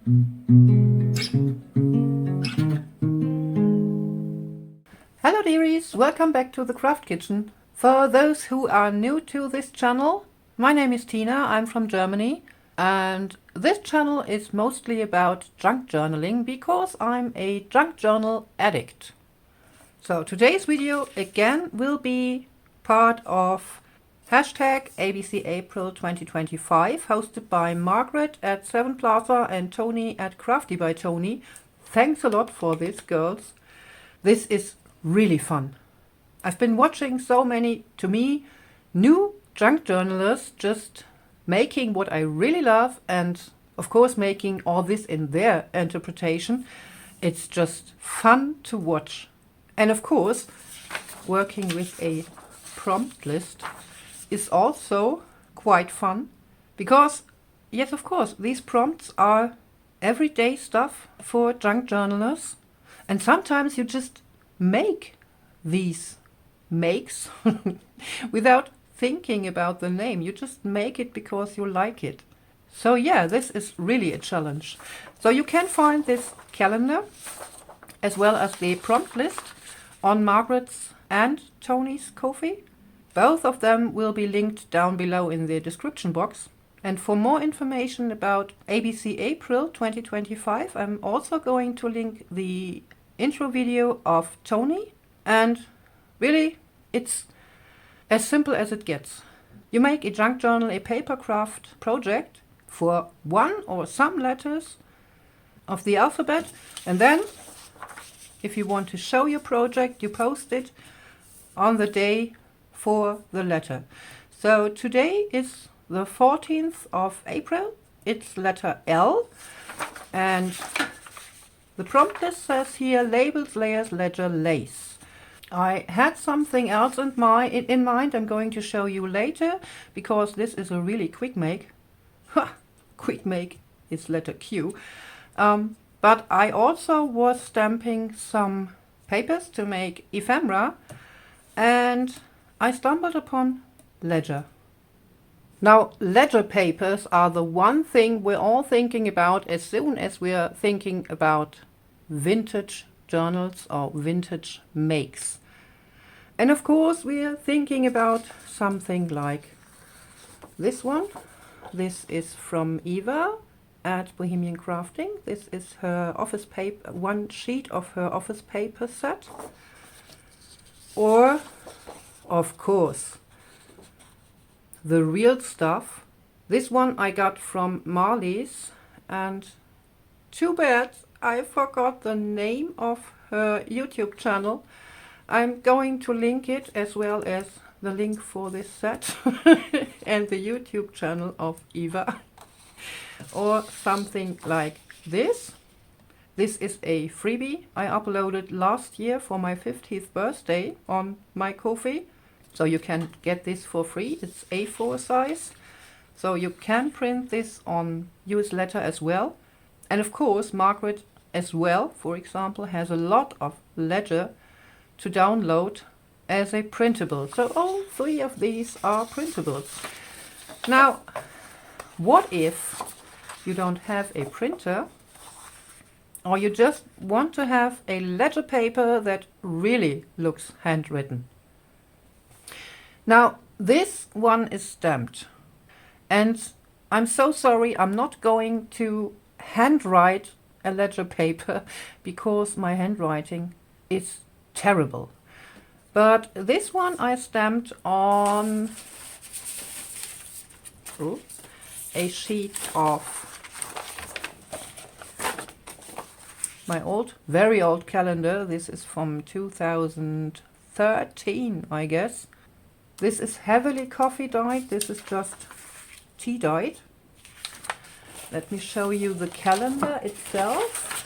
Hello dearies, welcome back to the Craft Kitchen. For those who are new to this channel, my name is Tina, I'm from Germany, and this channel is mostly about junk journaling because I'm a junk journal addict. So today's video again will be part of hashtag ABC April 2025, hosted by Margaret at Sevenplaza and Tony at Crafty by Tony. Thanks a lot for this, girls. This is really fun. I've been watching so many, to me, new junk journalists just making what I really love and of course making all this in their interpretation. It's just fun to watch. And of course, working with a prompt list is also quite fun because, yes, of course, these prompts are everyday stuff for junk journalers. And sometimes you just make these makes without thinking about the name. You just make it because you like it. So yeah, this is really a challenge. So you can find this calendar as well as the prompt list on Margaret's and Tony's Ko-fi. Both of them will be linked down below in the description box. And for more information about ABC April 2025, I'm also going to link the intro video of Tony. And really, it's as simple as it gets. You make a junk journal, a paper craft project for one or some letters of the alphabet, and then if you want to show your project, you post it on the day for the letter. So today is the 14th of April. It's letter L, and the prompt list says here labels, layers, ledger, lace. I had something else in mind I'm going to show you later because this is a really quick make. Quick make is letter Q. But I also was stamping some papers to make ephemera and I stumbled upon ledger. Now, ledger papers are the one thing we're all thinking about as soon as we're thinking about vintage journals or vintage makes. And of course, we're thinking about something like this one. This is from Eva at Bohemian Crafting. This is her office paper, one sheet of her office paper set. Or, of course, the real stuff. This one I got from Marley's, and too bad I forgot the name of her YouTube channel. I'm going to link it as well as the link for this set and the YouTube channel of Eva. Or something like this. This is a freebie I uploaded last year for my 50th birthday on my Ko-fi. So you can get this for free. It's A4 size. So you can print this on US letter as well. And of course, Margaret as well, for example, has a lot of ledger to download as a printable. So all three of these are printables. Now, what if you don't have a printer or you just want to have a ledger paper that really looks handwritten? Now, this one is stamped, and I'm so sorry, I'm not going to handwrite a ledger paper because my handwriting is terrible. But this one I stamped on a sheet of my very old calendar. This is from 2013, I guess. This is heavily coffee dyed. This is just tea dyed. Let me show you the calendar itself.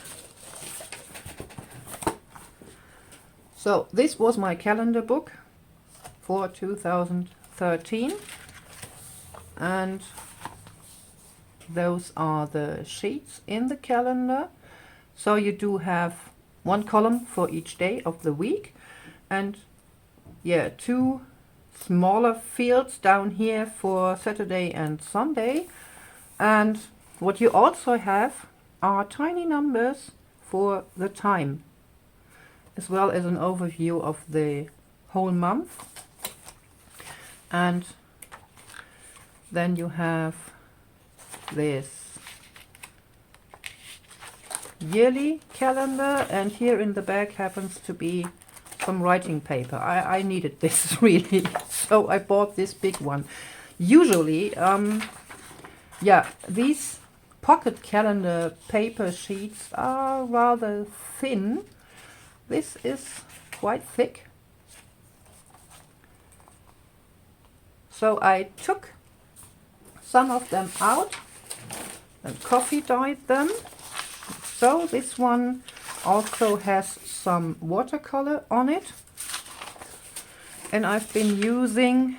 So this was my calendar book for 2013. And those are the sheets in the calendar. So you do have one column for each day of the week. And yeah, two smaller fields down here for Saturday and Sunday. And what you also have are tiny numbers for the time, as well as an overview of the whole month. And then you have this yearly calendar, and here in the back happens to be some writing paper. I needed this really, so I bought this big one. Usually, yeah, these pocket calendar paper sheets are rather thin. This is quite thick. So I took some of them out and coffee dyed them. So this one also has some watercolor on it. And I've been using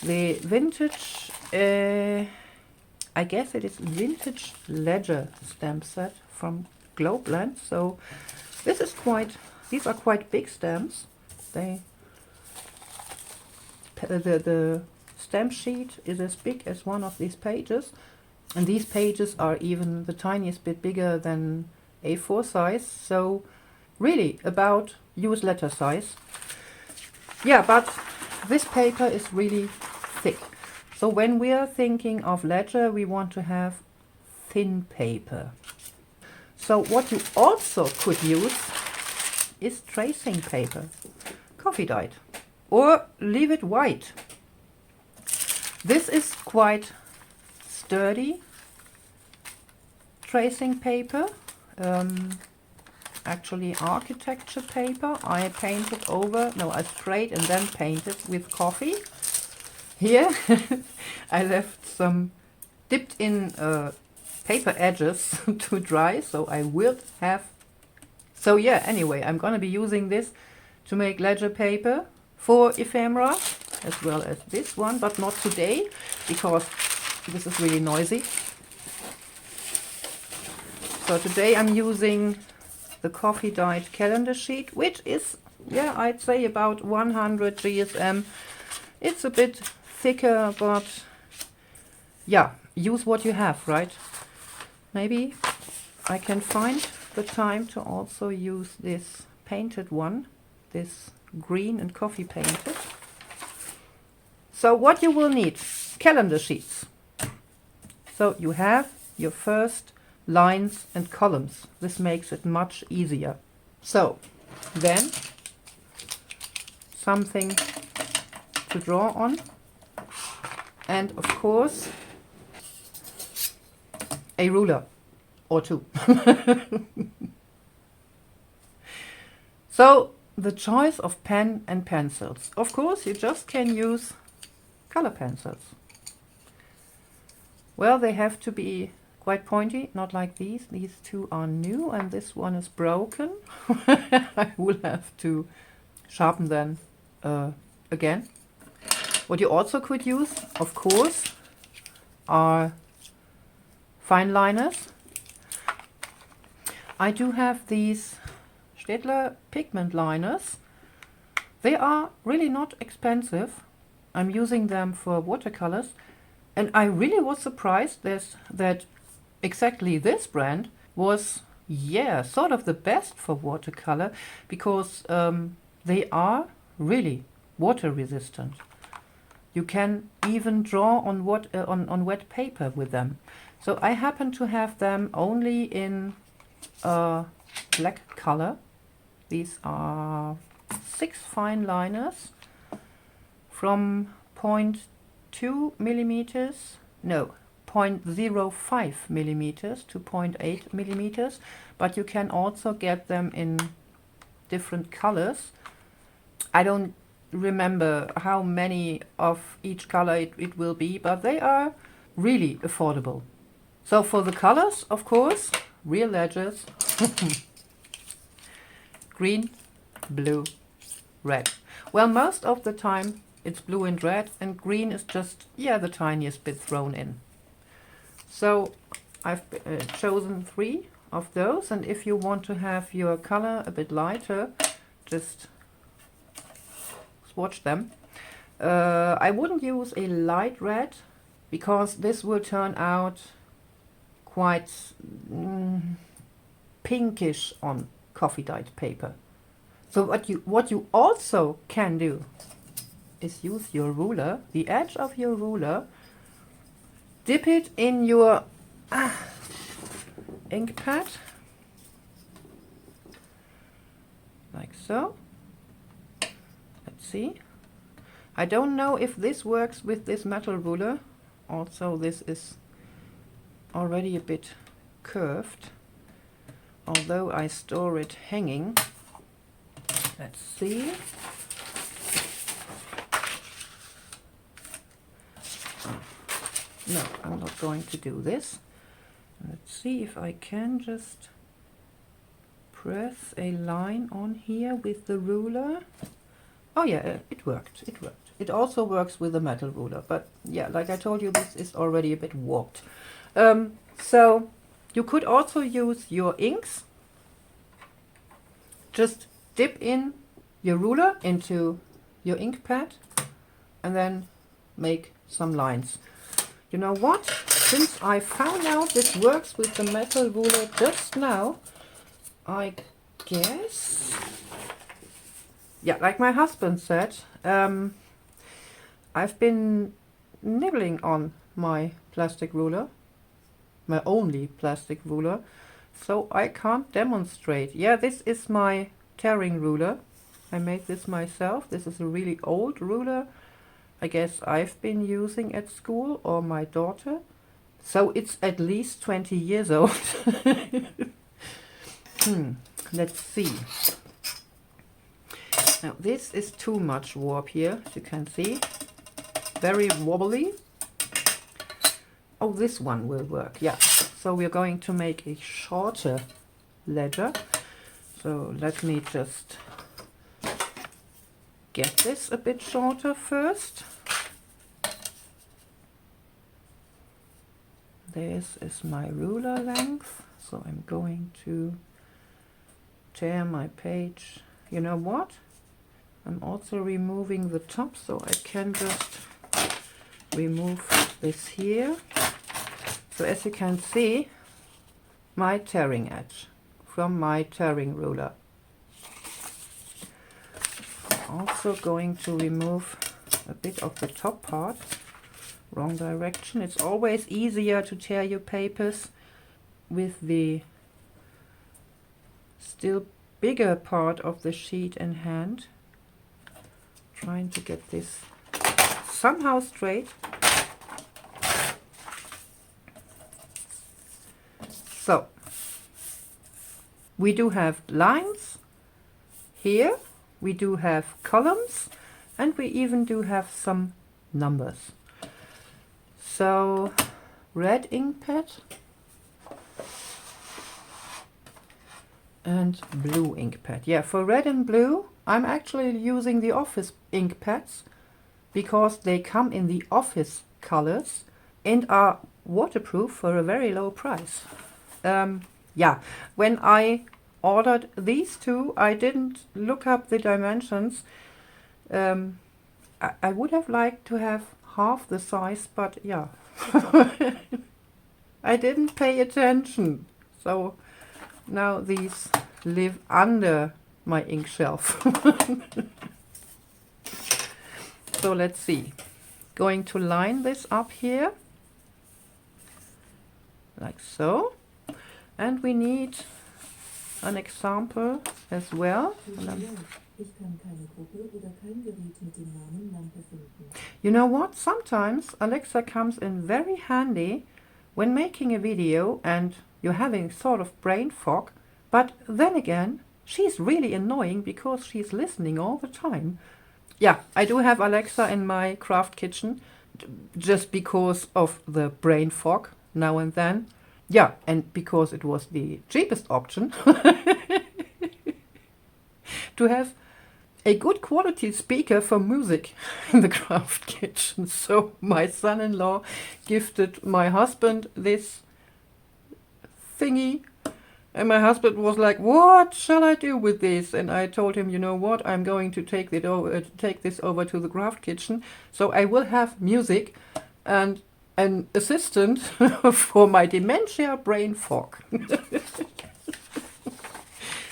the vintage, I guess it is vintage LEDGER stamp set from GLOBELAND. So this is these are quite big stamps. The stamp sheet is as big as one of these pages, and these pages are even the tiniest bit bigger than A4 size, so really about US letter size. Yeah, but this paper is really thick. So when we are thinking of ledger, we want to have thin paper. So what you also could use is tracing paper, coffee dyed, or leave it white. This is quite sturdy tracing paper, actually architecture paper. I painted over, no, I sprayed and then painted with coffee. Here I left some dipped in paper edges to dry, so I will have. So yeah, anyway, I'm gonna be using this to make ledger paper for ephemera, as well as this one, but not today because this is really noisy. So today I'm using the coffee dyed calendar sheet, which is, yeah, I'd say about 100 GSM. It's a bit thicker, but yeah, use what you have, right? Maybe I can find the time to also use this painted one, this green and coffee painted. So what you will need, calendar sheets. So you have your first lines and columns. This makes it much easier. So then something to draw on, and of course a ruler or two. So the choice of pen and pencils. Of course, you just can use color pencils. Well, they have to be quite pointy, not like these. These two are new and this one is broken. I will have to sharpen them again. What you also could use, of course, are fine liners. I do have these Staedtler pigment liners. They are really not expensive. I'm using them for watercolors, and I really was surprised that exactly this brand was, yeah, sort of the best for watercolor, because they are really water resistant. You can even draw on wet paper with them. So I happen to have them only in black color. These are 6 fine liners from 0.2 millimeters, no, 0.05 millimeters to 0.8 millimeters, but you can also get them in different colors. I don't remember how many of each color it will be, but they are really affordable. So for the colors, of course, real ledgers. Green, blue, red. Well, most of the time it's blue and red, and green is just, yeah, the tiniest bit thrown in. So I've chosen 3 of those, and if you want to have your color a bit lighter, just swatch them. I wouldn't use a light red because this will turn out quite pinkish on coffee dyed paper. So what you also can do is use your ruler, the edge of your ruler, dip it in your ink pad, like so. Let's see. I don't know if this works with this metal ruler. Also, this is already a bit curved, although I store it hanging. Let's see. No, I'm not going to do this. Let's see if I can just press a line on here with the ruler. Oh yeah, it worked. It worked. It also works with the metal ruler, but yeah, like I told you, this is already a bit warped. So you could also use your inks. Just dip in your ruler into your ink pad and then make some lines. You know what? Since I found out this works with the metal ruler just now, I guess, yeah, like my husband said, I've been nibbling on my plastic ruler, my only plastic ruler, so I can't demonstrate. Yeah, this is my tearing ruler. I made this myself. This is a really old ruler. I guess I've been using at school, or my daughter. So it's at least 20 years old. Let's see. Now this is too much warp here, as you can see. Very wobbly. Oh, this one will work, yeah. So we're going to make a shorter ledger. So let me just get this a bit shorter first. This is my ruler length, so I'm going to tear my page. You know what? I'm also removing the top, so I can just remove this here. So as you can see, my tearing edge from my tearing ruler. Also going to remove a bit of the top part. Wrong direction. It's always easier to tear your papers with the still bigger part of the sheet in hand. Trying to get this somehow straight. So we do have lines here, we do have columns, and we even do have some numbers. So red ink pad and blue ink pad. Yeah, for red and blue I'm actually using the office ink pads because they come in the office colors and are waterproof for a very low price. Yeah, when I ordered these two, I didn't look up the dimensions. I would have liked to have half the size, but yeah, I didn't pay attention. So now these live under my ink shelf. So let's see. Going to line this up here, like so. And we need an example as well. You know what? Sometimes Alexa comes in very handy when making a video and you're having sort of brain fog, but then again, she's really annoying because she's listening all the time. Yeah, I do have Alexa in my craft kitchen just because of the brain fog now and then. Yeah, and because it was the cheapest option to have a good quality speaker for music in the craft kitchen. So my son-in-law gifted my husband this thingy, and my husband was like, what shall I do with this? And I told him, you know what, I'm going to take this over to the craft kitchen, so I will have music. And an assistant for my dementia brain fog.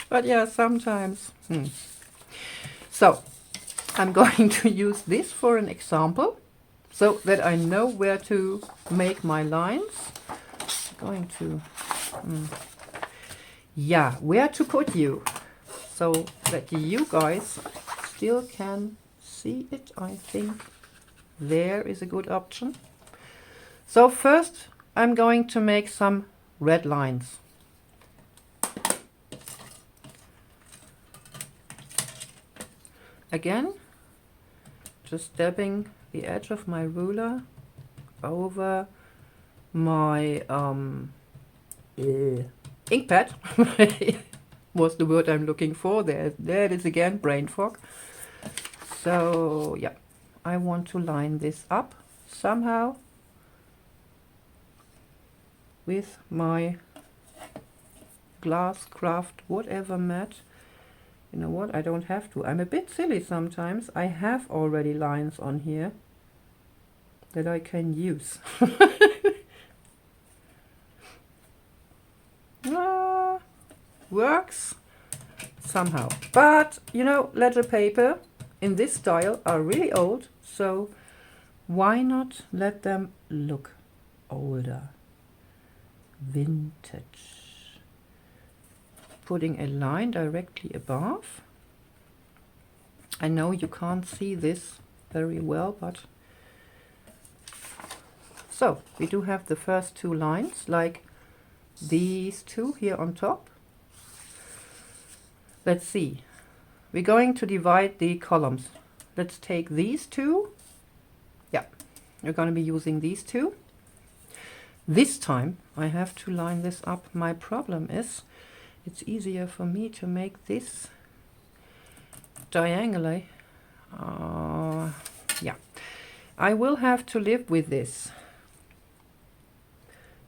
But yeah, sometimes. So I'm going to use this for an example so that I know where to make my lines. I'm going to, yeah, where to put you so that you guys still can see it. I think there is a good option. So first I'm going to make some red lines. Again, just dabbing the edge of my ruler over my ink pad was the word I'm looking for. There it is again, brain fog. So yeah, I want to line this up somehow with my glass craft whatever mat. You know what, I don't have to. I'm a bit silly sometimes. I have already lines on here that I can use. Works somehow. But, you know, ledger paper in this style are really old, so why not let them look older? Vintage. Putting a line directly above. I know you can't see this very well, but so we do have the first two lines, like these two here on top. Let's see. We're going to divide the columns. Let's take these two. Yeah, we're going to be using these two. This time I have to line this up. My problem is it's easier for me to make this diagonally. Yeah, I will have to live with this.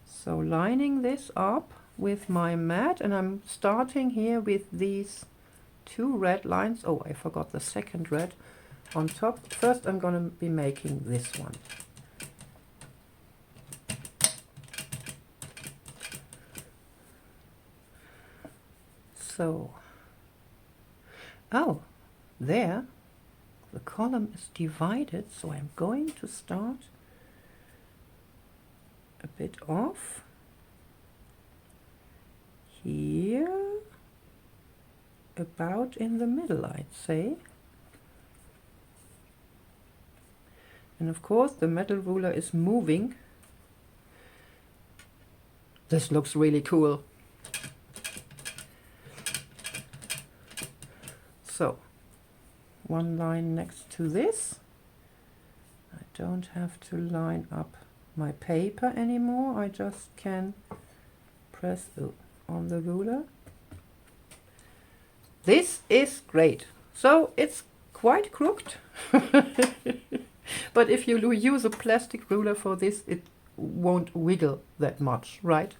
So lining this up with my mat, and I'm starting here with these two red lines. Oh, I forgot the second red on top. First I'm going to be making this one. So, oh, there the column is divided, so I'm going to start a bit off here, about in the middle, I'd say. And of course the metal ruler is moving. This looks really cool. So, one line next to this. I don't have to line up my paper anymore. I just can press on the ruler. This is great. So it's quite crooked. But if you use a plastic ruler for this, it won't wiggle that much, right?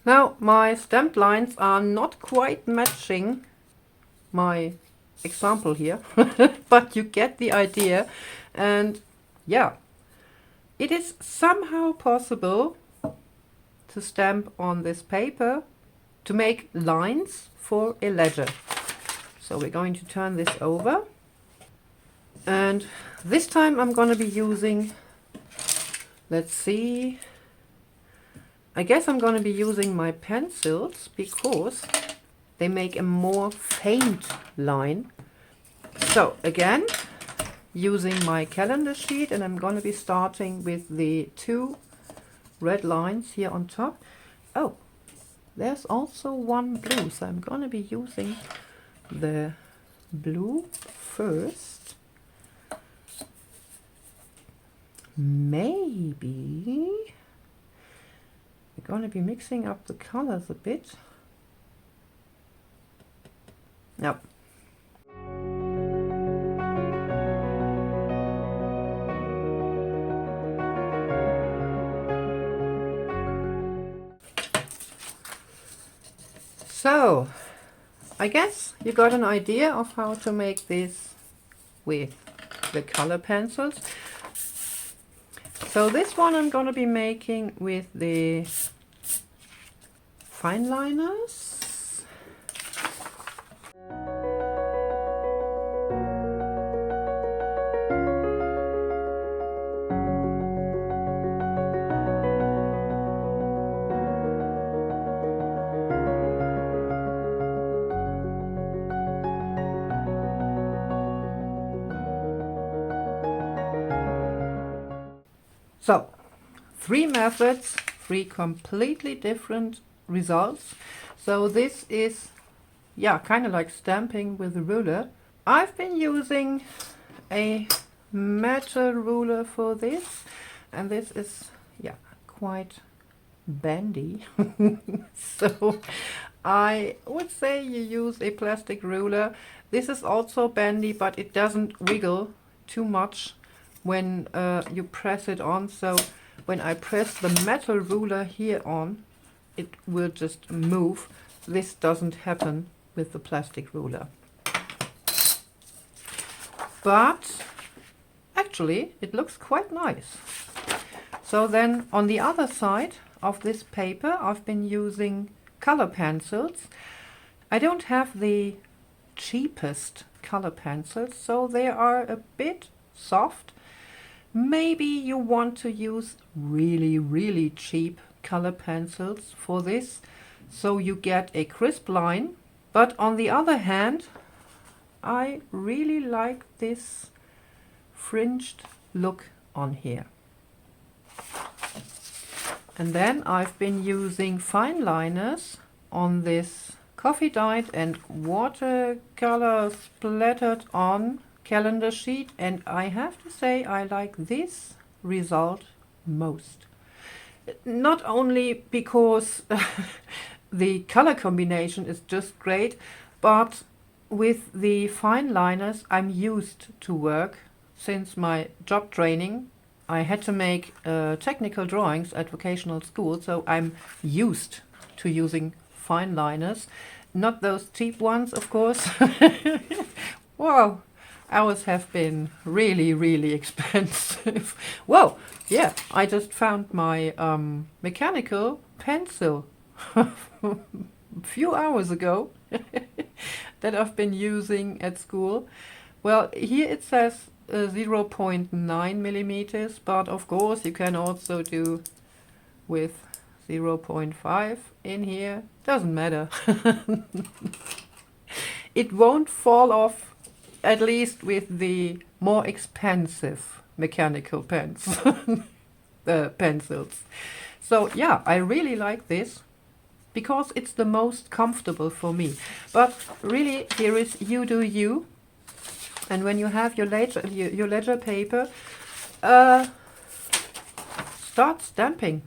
Now my stamped lines are not quite matching my example here, but you get the idea. And yeah, it is somehow possible to stamp on this paper to make lines for a ledger. So we're going to turn this over, and this time I'm going to be using, let's see, I guess I'm going to be using my pencils because they make a more faint line. So again, using my calendar sheet, and I'm going to be starting with the two red lines here on top. Oh, there's also one blue, so I'm going to be using the blue first. Maybe we're going to be mixing up the colors a bit. Nope. So, I guess you got an idea of how to make this with the color pencils. So this one I'm going to be making with the fine liners. So, 3 methods, 3 completely different results. So this is, yeah, kind of like stamping with a ruler. I've been using a metal ruler for this, and this is, yeah, quite bendy. So I would say you use a plastic ruler. This is also bendy, but it doesn't wiggle too much when you press it on. So when I press the metal ruler here on, it will just move. This doesn't happen with the plastic ruler. But actually it looks quite nice. So then on the other side of this paper I've been using color pencils. I don't have the cheapest color pencils, so they are a bit soft. Maybe you want to use really cheap color pencils for this, so you get a crisp line. But on the other hand, I really like this fringed look on here. And then I've been using fine liners on this coffee dyed and watercolor splattered on calendar sheet, and I have to say I like this result most. Not only because the color combination is just great, but with the fine liners I'm used to work. Since my job training I had to make technical drawings at vocational school, so I'm used to using fine liners, not those cheap ones, of course. Wow, ours have been really expensive. Whoa, yeah, I just found my mechanical pencil a few hours ago that I've been using at school. Well, here it says 0.9 millimeters, but of course you can also do with 0.5 in here. Doesn't matter. It won't fall off, at least with the more expensive mechanical pens. Pencils. So yeah, I really like this because it's the most comfortable for me. But really, here is you do you. And when you have your ledger paper, start stamping.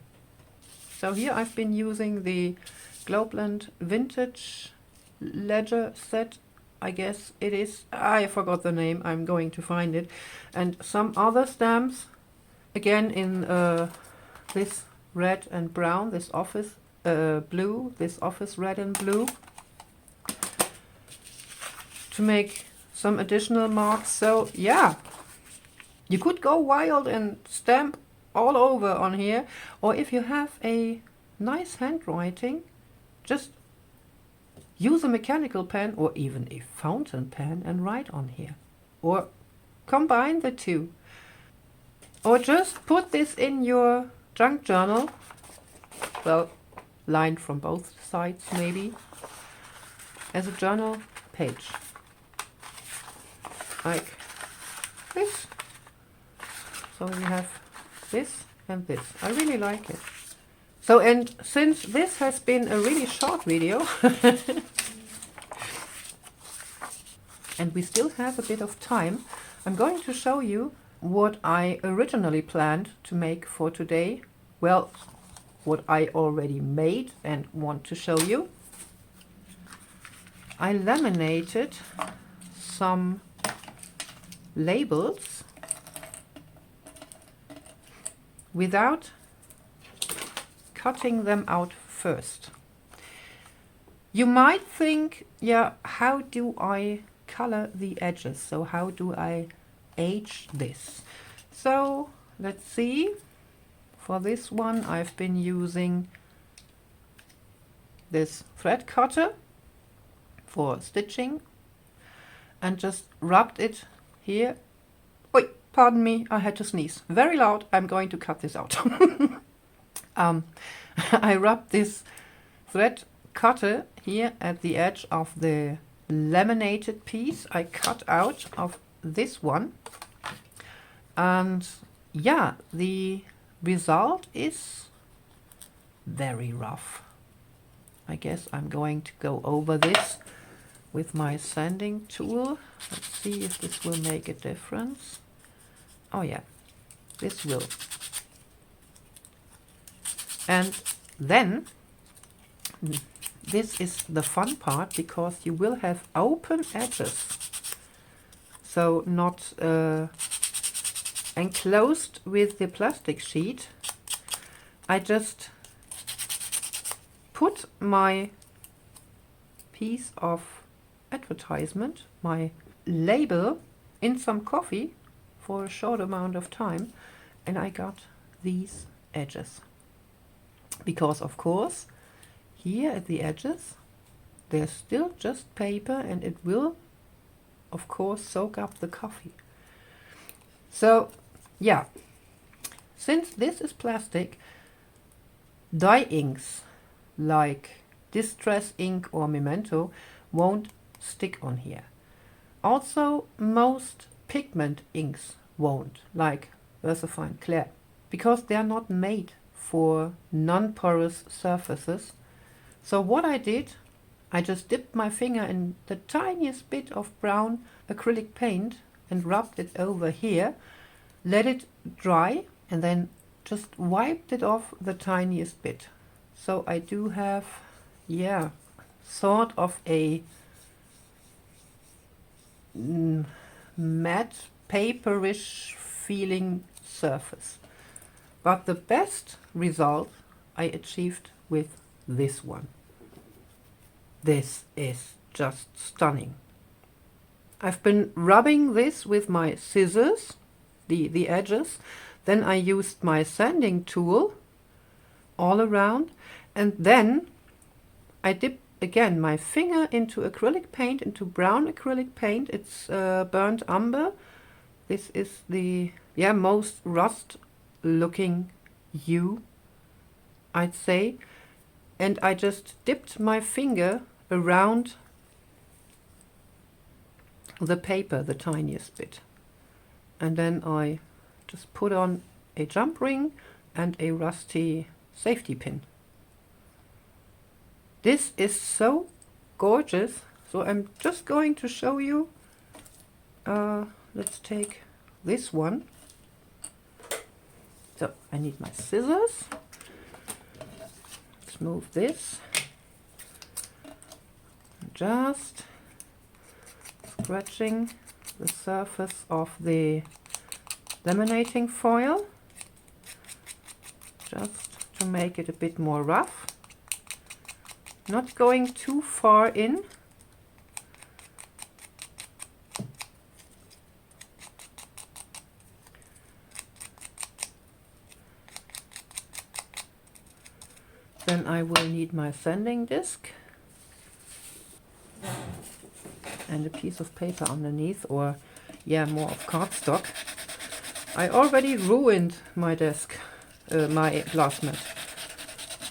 So here I've been using the GLOBELAND vintage ledger set, I guess it is. I forgot the name, I'm going to find it. And some other stamps, again in this red and brown, this office blue, this office red and blue, to make some additional marks. So yeah, you could go wild and stamp all over on here, or if you have a nice handwriting, just use a mechanical pen or even a fountain pen and write on here, or combine the two, or just put this in your junk journal, well, lined from both sides maybe, as a journal page. Like this. So you have this and this. I really like it. So, and since this has been a really short video and we still have a bit of time, I'm going to show you what I originally planned to make for today. Well, what I already made and want to show you. I laminated some labels without cutting them out first. You might think, yeah, how do I color the edges? So how do I age this? So let's see. For this one I've been using this thread cutter for stitching and just rubbed it here. Oi, pardon me, I had to sneeze. Very loud, I'm going to cut this out. I rubbed this thread cutter here at the edge of the laminated piece I cut out of this one. And yeah, the result is very rough. I guess I'm going to go over this with my sanding tool. Let's see if this will make a difference. Oh yeah, this will. And then this is the fun part, because you will have open edges. So not enclosed with the plastic sheet. I just put my piece of advertisement, my label, in some coffee for a short amount of time, and I got these edges. Because of course here at the edges there's still just paper, and it will of course soak up the coffee. So yeah, since this is plastic, dye inks like Distress ink or Memento won't stick on here. Also most pigment inks won't, like VersaFine Clair, because they are not made for non-porous surfaces. So what I did, I just dipped my finger in the tiniest bit of brown acrylic paint and rubbed it over here, let it dry, and then just wiped it off the tiniest bit. So I do have, yeah, sort of a matte paperish feeling surface. But the best result I achieved with this one. This is just stunning. I've been rubbing this with my scissors, the edges. Then I used my sanding tool all around, and then I dipped again my finger into acrylic paint, into brown acrylic paint. It's burnt umber. This is the most rust looking hue, I'd say. And I just dipped my finger around the paper the tiniest bit, and then I just put on a jump ring and a rusty safety pin. This is so gorgeous. So I'm just going to show you. Let's take this one. So I need my scissors. Let's move this. Just scratching the surface of the laminating foil, just to make it a bit more rough. Not going too far in. Then I will need my sanding disc and a piece of paper underneath, or more of cardstock. I already ruined my desk, my glass mat.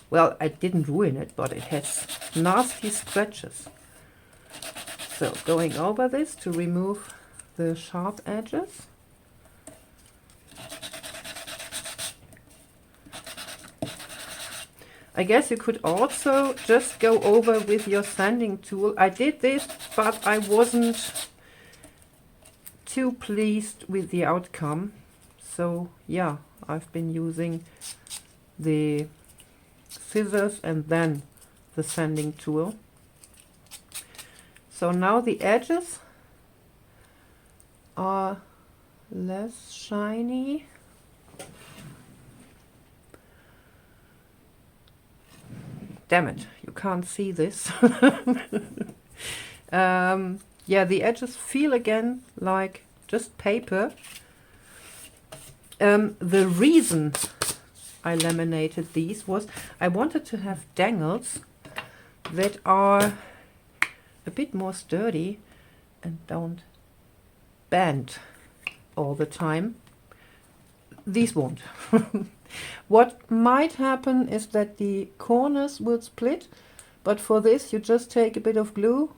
Well, I didn't ruin it, but it has nasty scratches. So going over this to remove the sharp edges. I guess you could also just go over with your sanding tool. I did this, but I wasn't too pleased with the outcome. So yeah, I've been using the scissors and then the sanding tool. So now the edges are less shiny. Damn it, you can't see this. Yeah, the edges feel again like just paper. The reason I laminated these was I wanted to have dangles that are a bit more sturdy and don't bend all the time. These won't. What might happen is that the corners will split, but for this you just take a bit of glue,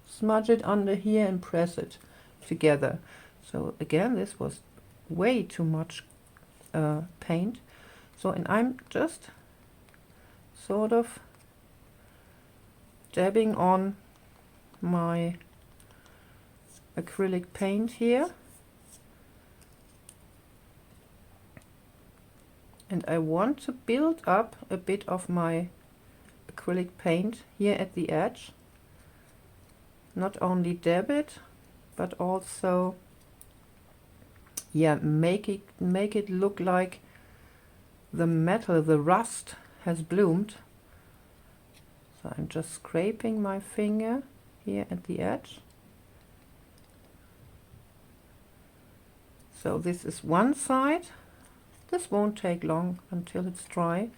smudge it under here and press it together. So again, this was way too much paint. So, and I'm just sort of dabbing on my acrylic paint here. And I want to build up a bit of my acrylic paint here at the edge. Not only dab it, but also, yeah, make it look like the metal, the rust has bloomed. So I'm just scraping my finger here at the edge. So this is one side. This won't take long until it's dry.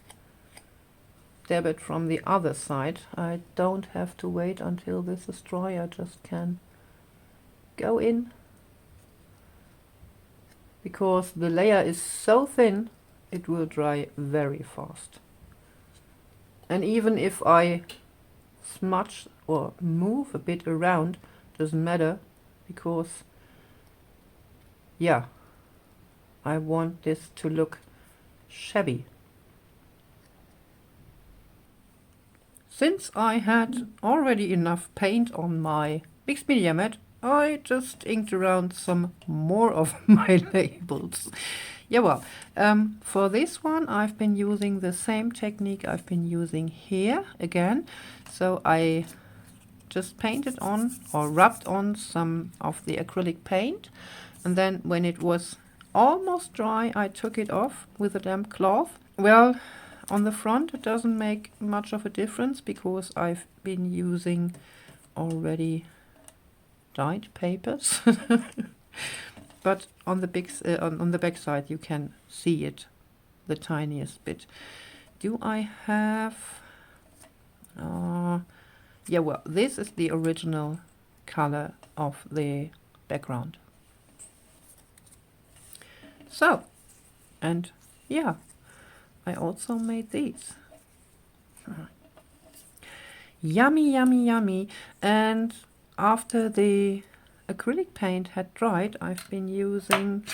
Dab it from the other side. I don't have to wait until this is dry. I just can go in, because the layer is so thin it will dry very fast. And even if I smudge or move a bit around, doesn't matter, because yeah, I want this to look shabby. Since I had already enough paint on my mixed media mat, I just inked around some more of my labels. Yeah, well, for this one I've been using the same technique I've been using here again. So I just painted on or rubbed on some of the acrylic paint, and then when it was almost dry I took it off with a damp cloth. Well, on the front it doesn't make much of a difference because I've been using already dyed papers. But on the back side you can see it the tiniest bit. Do I have yeah, well, this is the original color of the background. So, and yeah, I also made these. Yummy, yummy, yummy. And after the acrylic paint had dried, I've been using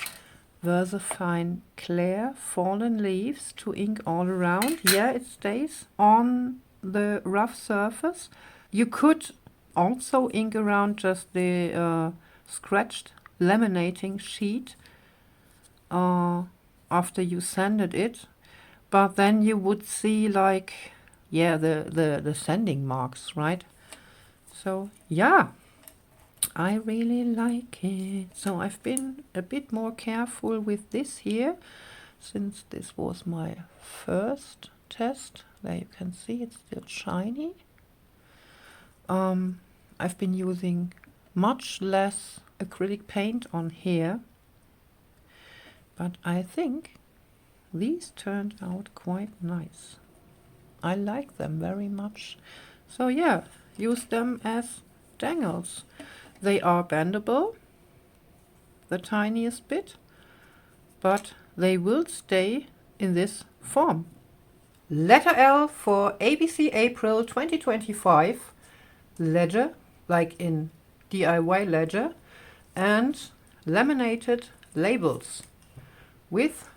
VersaFine Clear Fallen Leaves to ink all around. Yeah, it stays on the rough surface. You could also ink around just the scratched laminating sheet after you sanded it, but then you would see, like, yeah, the sanding marks, right? So yeah, I really like it. So I've been a bit more careful with this here, since this was my first test. There you can see it's still shiny. I've been using much less acrylic paint on here, but I think these turned out quite nice. I like them very much. So yeah, use them as dangles. They are bendable, the tiniest bit, but they will stay in this form. Letter L for ABC April 2025, ledger, like in DIY ledger, and laminated labels with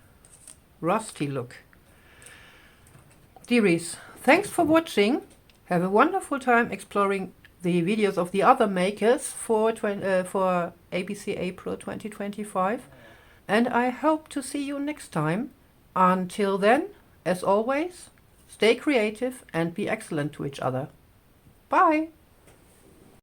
rusty look. Dearies, thanks for watching. Have a wonderful time exploring the videos of the other makers for ABC April 2025, and I hope to see you next time. Until then, as always, stay creative and be excellent to each other. Bye!